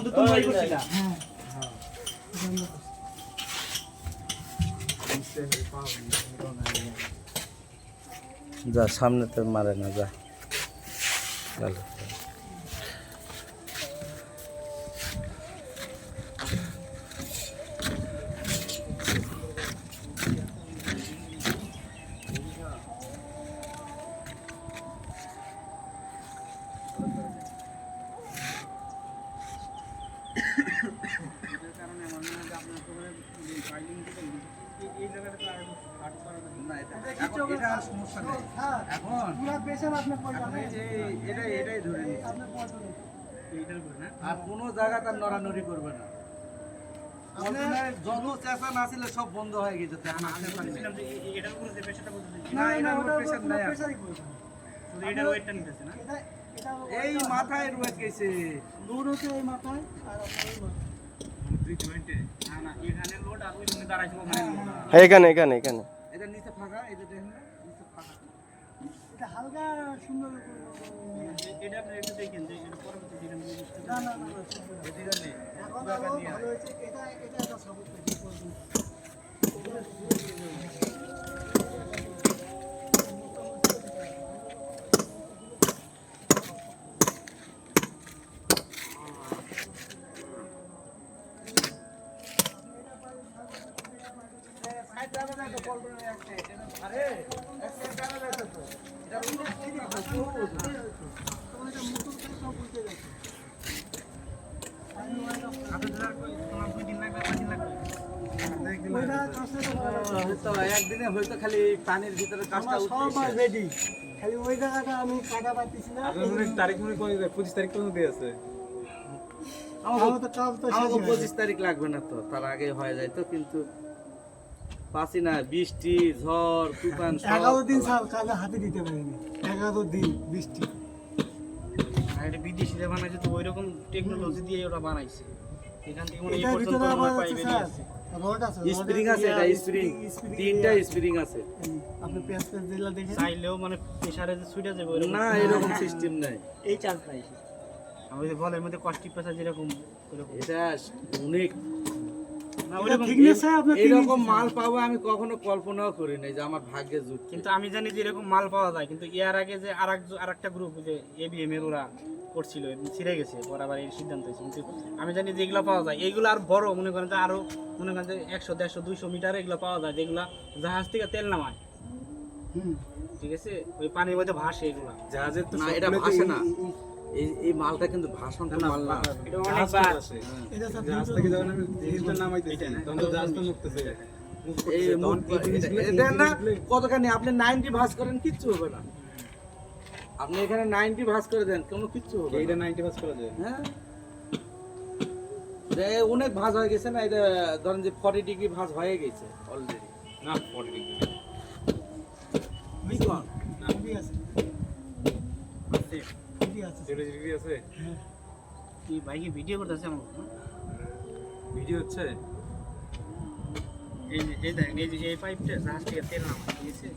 তো তোমরাই করছিলা। হ্যাঁ যা সামনে তো মারে না, যা চলো। আর কোনো জায়গা তার নড়ানড়ি করবে না। যত চেঁচা না ছিল সব বন্ধ হয়ে গেছে। এই মাথায় রয়ে গেছে, লোড হচ্ছে এই মাথায় আর এখানে এখানে এখানে এটা নিচে ফাঁকা, এটা দেখেন না, নিচে ফাঁকা। এটা হালকা সুন্দর এটা আপনি একটু দেখেন যে এটা পরবর্তী দিনে না না না এটা নেই। এখন আরো ভালো হয়েছে। এটা একটা সাপোর্ট করছে। একদিনে হয়তো খালি পানির ভিতরে কাজটা সব রেডি, খালি ওই জায়গাটা আমি কাটা পাচ্ছি না। তারিখ মনে করি 25 তারিখ পর্যন্ত দিয়ে আছে। আমার তো কাজ তো শেষ আমাকে হয়ে 25 তারিখ লাগবে না তো, তার আগে হয়ে যায় তো, কিন্তু পাচ্ছি না। বৃষ্টি, ঝড়, তুফান গেছে। 11 দিন সাল কাজে হাতে দিতে পারিনি। 11 দিন বৃষ্টি। আর এটা বিদেশিরা বানাইছে তো ওইরকম টেকনোলজি দিয়ে ওরা বানাইছে। এখান থেকে মানে এই এটার পর্যন্ত ভিতরে আবার আমার আছে পাইবে স্যার, আছে। রড আছে। স্প্রিং আছে, এটা স্প্রিং, তিনটা স্প্রিং আছে। আপনি পেঁয়াজ দিলা দেখেন। চাইলেও মানে প্রেসারে যে সুইটা যাবে ওইরকম না, এরকম সিস্টেম নাই। এই চান্স নাই। আমাদের বলের মধ্যে কস্টিক প্রেসার যেরকম ওইরকম এটা অনেক না এটা ওইরকম। thickness হয় আপনার এরকম মাল পাবো আমি কখনো কল্পনাও করি নাই যে আমার ভাগ্যে জুট। কিন্তু আমি জানি যে এরকম মাল পাওয়া যায়, কিন্তু এর আগে যে আরেকটা গ্রুপ যে এবিএম এর ওরা করছিল ছিঁড়ে গেছে, বরাবর এই সিদ্ধান্ত হয়েছে। কিন্তু আমি জানি যে এগুলো পাওয়া যায়, এইগুলো আর বড় মনে করেন যে আরো মনে করেন যে 100, 150, 200 মিটার এগুলো পাওয়া যায়, যেগুলা জাহাজ থেকে তেল নামায়। ঠিক আছে, ওই পানির মধ্যে ভাসে এগুলা। জাহাজের তো না, এটা ভাসে না। এই মালটা কিন্তু ভাষণ মাল না। এটা অনেকবার এটা স্যার জাহাজ থেকে যখন আমি জিনিসটা নামাইতেছি তখন তো জাহাজ তো মুক্তছে। এই এটা না কতখানি আপনি 90 ভাঁজ করেন, কিচ্ছু হবে না। আপনি এখানে 90 ভাঁজ করে দেন, কোনো কিচ্ছু হবে এইটা না। 90 পাস করা যায়। হ্যাঁ, এটা অনেক ভাঁজ হয়ে গেছে না। এটা ধরেন যে 40 ডিগ্রি ভাঁজ হয়ে গেছে অলরেডি। না 40 ডিগ্রি। বুঝলেন? ঠিক আছে, আছে। ঠিক আছে। 0 ডিগ্রি আছে। কি বাইকে ভিডিও করতেছে আমার ভিডিও হচ্ছে। এই যে এই দেখেন, এই যে এই পাইপটা জাহাজ থেকে তেল নামায়, ঠিক আছে।